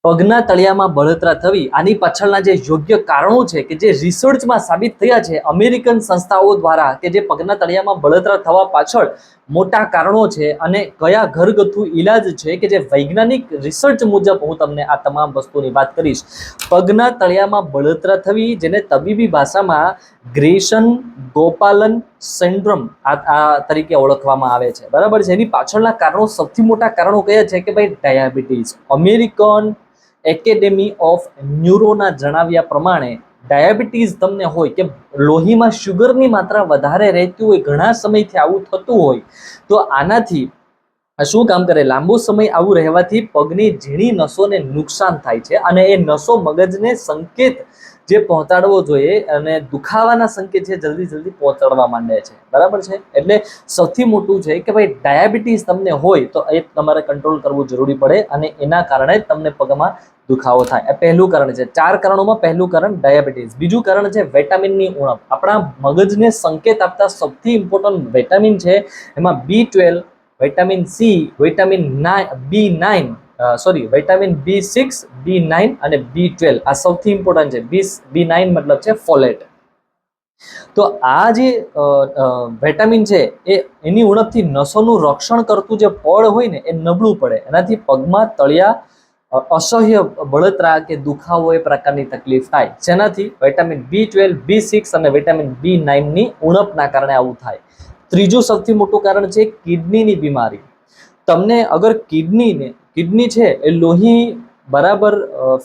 પગના તળિયામાં બળતરા થવી આની પાછળના જે યોગ્ય કારણો છે કે જે રિસર્ચમાં સાબિત થયા છે અમેરિકન સંસ્થાઓ દ્વારા કે જે પગના તળિયામાં બળતરા થવા પાછળ મોટા કારણો છે અને કયા ઘરગથ્થુ ઈલાજ છે કે જે વૈજ્ઞાનિક રિસર્ચ મુજબ હું તમને આ તમામ વસ્તુની વાત કરીશ. પગના તળિયામાં બળતરા થવી જેને તબીબી ભાષામાં ગ્રેસન ગોપાલન સિન્ડ્રોમ તરીકે ઓળખવામાં આવે છે, બરાબર છે. એની પાછળના કારણો સૌથી મોટા કારણો કયા છે કે ભાઈ ડાયાબિટીસ. અમેરિકન એકેડેમી ઓફ ન્યુરોના જણાવ્યા પ્રમાણે ડાયાબિટીસ તમને હોય કે લોહીમાં શુગરની માત્રા વધારે રહેતી હોય, ઘણા સમયથી આવું થતું હોય, તો આનાથી શું કામ કરે, લાંબો સમય આવું રહેવાથી પગની ઝીણી નસોને નુકસાન થાય છે અને એ નસો મગજને સંકેત જે પહોંચાડવો જોઈએ અને દુખાવાના સંકેત છે જલ્દી પહોંચાડવા માંડે છે, બરાબર છે. એટલે સૌથી મોટું છે કે ભાઈ ડાયાબિટીસ તમને હોય તો એ તમારે કંટ્રોલ કરવું જરૂરી પડે અને એના કારણે જ તમને પગમાં દુખાવો થાય. એ પહેલું કારણ છે. 4 કારણોમાં પહેલું કારણ ડાયાબિટીસ. બીજું કારણ છે વિટામિનની ઉણપ. આપણા મગજને સંકેત આપતા સૌથી ઇમ્પોર્ટન્ટ વિટામિન છે એમાં B12, vitamin C, vitamin B9, vitamin B6, B9 અને B12 આ સૌથી ઇમ્પોર્ટન્ટ છે. B9 મતલબ છે ફોલેટ. તો આ જે વિટામિન છે એની ઉણપથી નસોનું રક્ષણ કરતું જે પડ હોય ને એ નબળું પડે, એનાથી પગમાં તળિયા અસહ્ય બળતરા કે દુખાવો એ પ્રકારની તકલીફ થાય, જેનાથી વિટામિન B12, B6 અને વિટામિન B9 ની ઉણપના કારણે આવું થાય. ત્રીજું સૌથી મોટું કારણ છે કિડનીની બીમારી. તમને અગર કિડની છે એ લોહી બરાબર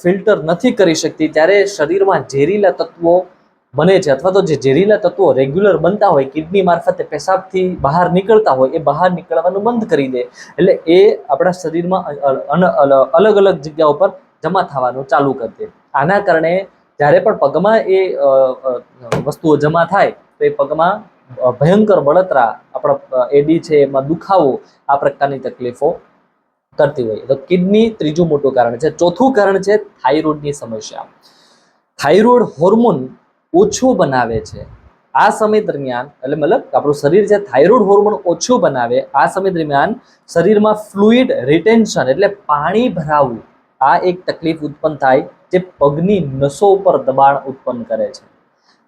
ફિલ્ટર નથી કરી શકતી, ત્યારે શરીરમાં ઝેરીલા તત્વો બને છે, અથવા તો જે ઝેરીલા તત્વો રેગ્યુલર બનતા હોય કિડની મારફતે પેશાબથી બહાર નીકળતા હોય એ બહાર નીકળવાનું બંધ કરી દે, એટલે એ આપણા શરીરમાં અલગ અલગ જગ્યાઓ પર જમા થવાનું ચાલુ કરી દે. આના કારણે જ્યારે પણ પગમાં એ વસ્તુઓ જમા થાય તો એ પગમાં ભયંકર બળતરા, આપણા એડી છે એમાં દુખાવો, આ પ્રકારની તકલીફો કરતી હોય. તો કિડની ત્રીજું મોટું કારણ છે. ચોથું કારણ છે થાઇરોઇડની સમસ્યા. થાઇરોઇડ હોર્મોન ઓછો બનાવે છે આ સમય દરમિયાન, એટલે મતલબ આપણું શરીર છે થાઇરોઇડ હોર્મોન ઓછો બનાવે આ સમય દરમિયાન શરીરમાં ફ્લુઇડ રિટેન્શન એટલે પાણી ભરાવું, આ એક તકલીફ ઉત્પન્ન થાય જે પગની નસો ઉપર દબાણ ઉત્પન્ન કરે છે.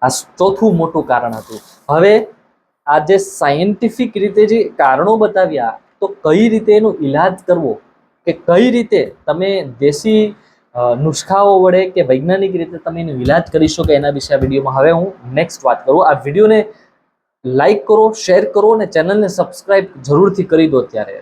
આ ચોથું મોટું કારણ હતું. હવે આ જે સાયન્ટિફિક રીતે જે કારણો બતાવ્યા, તો કઈ રીતે એનો ઈલાજ કરવો કે કઈ રીતે તમે દેશી નુસ્ખાઓ વડે કે વૈજ્ઞાનિક રીતે તમે એનો ઈલાજ કરી શકો, એના વિશે આ વિડીયોમાં હવે હું નેક્સ્ટ વાત કરું. આ વિડીયોને લાઈક કરો, શેર કરો અને ચેનલને સબસ્ક્રાઇબ જરૂરથી કરી દો. ત્યારે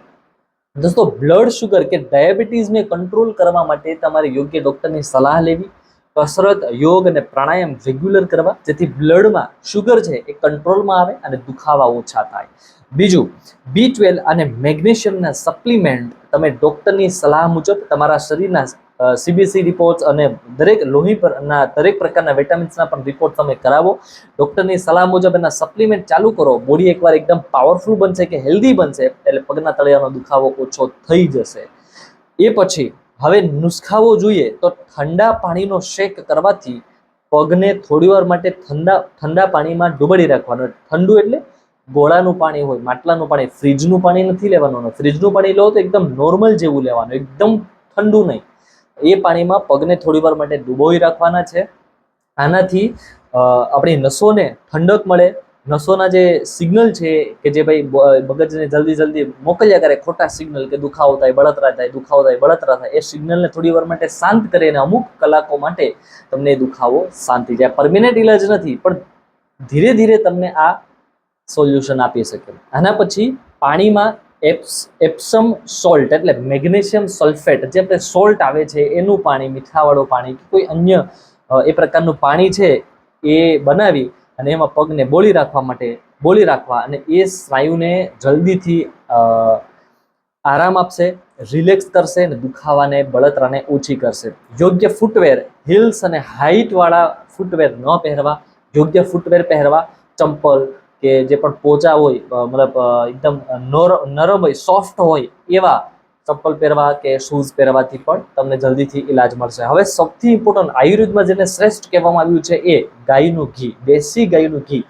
દોસ્તો, બ્લડ શુગર કે ડાયાબિટીસને કંટ્રોલ કરવા માટે તમારે યોગ્ય ડૉક્ટરની સલાહ લેવી, કસરત, યોગ અને પ્રાણાયામ રેગ્યુલર કરવા, જેથી બ્લડમાં શુગર છે એ કંટ્રોલમાં આવે અને દુખાવા ઓછા થાય. બીજું, B12 અને મેગ્નેશિયમના સપ્લિમેન્ટ તમે ડૉક્ટરની સલાહ મુજબ તમારા શરીરના CBC રિપોર્ટ્સ અને દરેક લોહી પરના દરેક પ્રકારના વિટામિન્સના પણ રિપોર્ટ તમે કરાવો. ડૉક્ટરની સલાહ મુજબ એના સપ્લિમેન્ટ ચાલુ કરો. બોડી એકવાર એકદમ પાવરફુલ બનશે કે હેલ્ધી બનશે એટલે પગના તળિયાનો દુખાવો ઓછો થઈ જશે. એ પછી હવે નુસ્ખાઓ જોઈએ તો ઠંડા પાણીનો શેક કરવાથી પગને થોડીવાર માટે ઠંડા પાણીમાં ડૂબાડી રાખવાનો. ઠંડુ એટલે ગોળાનું પાણી હોય, માટલાનું પાણી, ફ્રીજનું પાણી નથી લેવાનું. ફ્રીજનું પાણી લો તો એકદમ નોર્મલ જેવું લેવાનું, એકદમ ઠંડુ નહીં. એ પાણીમાં પગને થોડીવાર માટે ડૂબોઈ રાખવાના છે. આનાથી આપણી નસોને ઠંડક મળે. નસોના જે સિગ્નલ છે કે જે ભાઈ મગજને જલ્દી મોકલ્યા કરે ખોટા સિગ્નલ કે દુખાવો થાય, બળતરા થાય, દુખાવો થાય, બળતરા થાય, એ સિગ્નલને થોડીવાર માટે શાંત કરીને અમુક કલાકો માટે તમને દુખાવો શાંત થઈ જાય. પરમિનન્ટ ઇલાજ નથી, પણ ધીરે ધીરે તમને આ સોલ્યુશન આપી શકે. આના પછી પાણીમાં એપ્સમ સોલ્ટ એટલે મેગ્નેશિયમ સલ્ફેટ, જે આપણે સોલ્ટ આવે છે એનું પાણી, મીઠાવાળું પાણી કે કોઈ અન્ય એ પ્રકારનું પાણી છે એ બનાવી અને એમાં પગને બોળી રાખવા અને એ સ્નાયુને જલ્દીથી આરામ આપશે, રિલેક્સ કરશે અને દુખાવાને, બળતરાને ઓછી કરશે. યોગ્ય ફૂટવેર, હિલ્સ અને હાઇટવાળા ફૂટવેર ન પહેરવા, યોગ્ય ફૂટવેર પહેરવા, ચંપલ કે જે પણ પોચા હોય, મતલબ એકદમ નરમ હોય, સોફ્ટ હોય એવા ચપ્પલ પહેરવા કે શૂઝ પહેરવાથી પણ તમને જલ્દીથી ઇલાજ મળશે. હવે સૌથી ઇમ્પોર્ટન્ટ આયુર્વેદમાં જેને શ્રેષ્ઠ કહેવામાં આવ્યું છે એ ગાયનું ઘી, દેશી ગાયનું ઘી.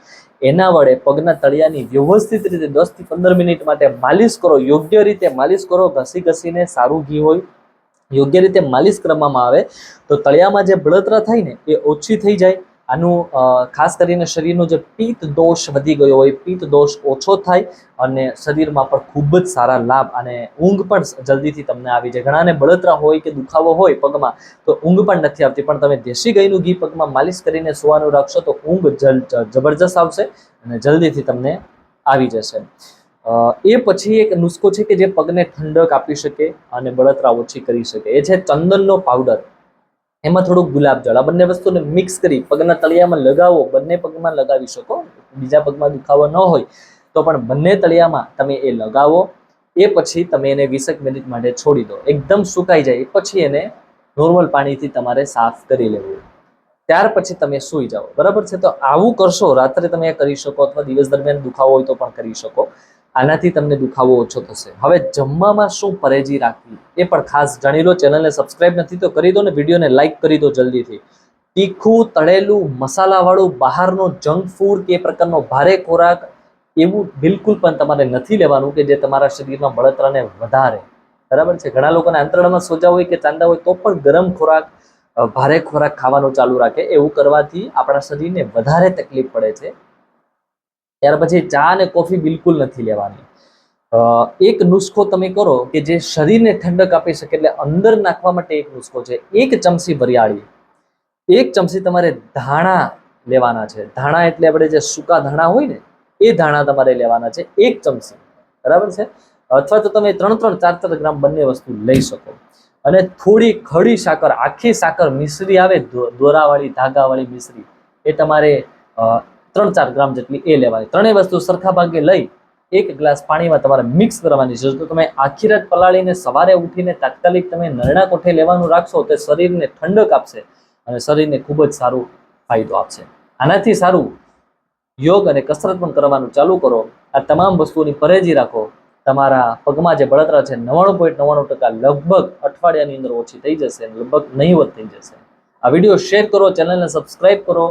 એના વડે પગના તળિયાની વ્યવસ્થિત રીતે 10 થી 15 મિનિટ માટે માલિશ કરો, યોગ્ય રીતે માલિશ કરો. ઘસીને સારું ઘી હોય યોગ્ય રીતે માલિશ કરવામાં આવે તો તળિયામાં જે બળતરા થાય ને એ ઓછી થઈ જાય. આનું ખાસ કરીને શરીરનો જે પિત્ત દોષ વધી ગયો હોય પિત્ત દોષ ઓછો થાય અને શરીરમાં પણ ખૂબ જ સારા લાભ અને ઊંઘ પણ જલ્દીથી તમને આવી જાય. ઘણાને બળતરા હોય કે દુખાવો હોય પગમાં તો ઊંઘ પણ નથી આવતી, પણ તમે દેશી ગાયનું ઘી પગમાં માલિશ કરીને સુવાનું રાખશો તો ઊંઘ જબરજસ્ત આવશે અને જલ્દીથી તમને આવી જશે. એ પછી એક નુસ્ખો છે કે જે પગને ઠંડક આપી શકે અને બળતરા ઓછી કરી શકે. એ છે ચંદનનો પાવડર. એમાં થોડુંક ગુલાબજળ, આ બંને વસ્તુને મિક્સ કરી પગના તળિયામાં લગાવો. બંને પગમાં લગાવી શકો, બીજા પગમાં દુખાવો ન હોય તો પણ બંને તળિયામાં તમે એ લગાવો. એ પછી તમે એને 20 મિનિટ માટે છોડી દો, એકદમ સુકાઈ જાય પછી એને નોર્મલ પાણીથી તમારે સાફ કરી લેવું. ત્યાર પછી તમે સૂઈ જાઓ. બરાબર છે? તો આવું કરશો, રાત્રે તમે કરી શકો અથવા દિવસ દરમિયાન દુખાવો હોય તો પણ કરી શકો. આનાથી તમને દુખાવો ઓછો થશે. હવે જમવામાં શું પરેજી રાખવી એ પણ ખાસ જાણી લો. ચેનલને સબસ્ક્રાઇબ નથી તો કરી દો ને વિડીયોને લાઇક કરી દો જલ્દીથી. તીખું, તળેલું, મસાલાવાળું, બહારનો જંક ફૂડ કે પ્રકારનો ભારે ખોરાક એવું બિલકુલ પણ તમારે નથી લેવાનું કે જે તમારા શરીરમાં બળતરાને વધારે. બરાબર છે? ઘણા લોકોને આંતરડામાં સોજા હોય કે ચાંદા હોય તો પણ ગરમ ખોરાક, ભારે ખોરાક ખાવાનું ચાલુ રાખે. એવું કરવાથી આપણા શરીરને વધારે તકલીફ પડે છે. ત્યાર પછી ચા અને કોફી બિલકુલ નથી લેવાની. એક નુસ્ખો તમે કરો કે જે શરીરને ઠંડક આપી શકે, એટલે અંદર નાખવા માટે એક નુસ્ખો છે. 1 ચમચી વરિયાળી, 1 ચમચી તમારે ધાણા લેવાના છે. ધાણા એટલે આપણે જે સૂકા ધાણા હોય ને એ ધાણા તમારે લેવાના છે, 1 ચમચી. બરાબર છે? અથવા તો તમે 3-3, 4-4 ગ્રામ બંને વસ્તુ લઈ શકો. અને થોડી ખડી સાકર, આખી સાકર મિશ્રી આવે, દોરાવાળી ધાગાવાળી મિશ્રી, એ તમારે 3-4 ગ્રામ જેટલી એ લેવાની. ત્રણેય વસ્તુ સરખા ભાગે લઈ 1 ગ્લાસ પાણીમાં તમારે મિક્સ કરવાની છે. તો તમે આખી રાત પલાળીને સવારે ઉઠીને તાત્કાલિક તમે નરણા કોઠે લેવાનું રાખશો તો શરીરને ઠંડક આપશે અને શરીરને ખૂબ જ સારું ફાયદો આપશે. આનાથી સારું યોગ અને કસરત પણ કરવાનું ચાલુ કરો. આ તમામ વસ્તુઓની પરેજી રાખો. તમારા પગમાં જે બળતરા છે 99.99% લગભગ અઠવાડિયાની અંદર ઓછી થઈ જશે, લગભગ નહીવત થઈ જશે. આ વિડીયો શેર કરો, ચેનલને સબસ્ક્રાઇબ કરો.